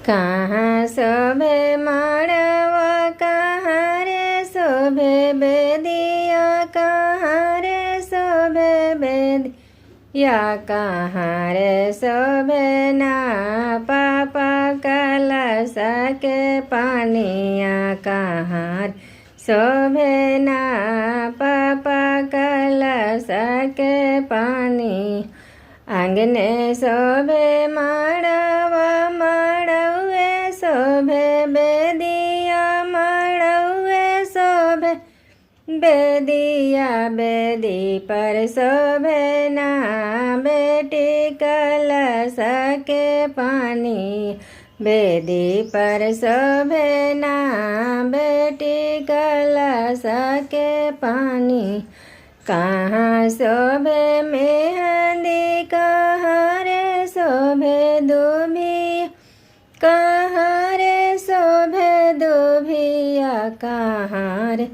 कहाँ शोभे माड़वा कहाँ रे शोभे बेदिया कहाँ रे शोभे बेदिया कहाँ रे शोभे ना पापा कलश के पानिया कहाँ शोभे ना पापा कलश के पानी आंगने शोभे माड़वा माड़वे शोभे बेदिया माड़वे शोभे बेदिया बेदी पर शोभे ना बेटी कलश के पानी बेदी पर शोभे ना बेटी कलश के पानी कहाँ शोभे मेहंदी कहाँ रे शोभे दुभिया कहाँ रे शोभे दुभिया कहाँ रे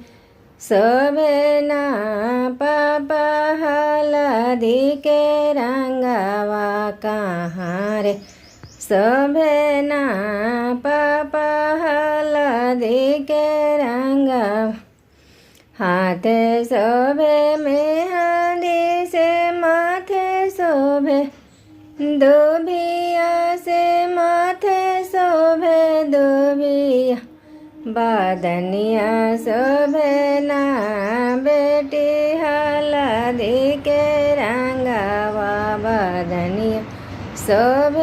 शोभे ना पापा हलदी के रंगवा कहाँ रे शोभे ना पापा हलदी के रंगवा हाथ शोभे मेहंदी से माथे शोभे दुभिया से माथे शोभे दुभिया बादनिया शोभे ना बेटी हलदी के रंगवा बादनिया शोभे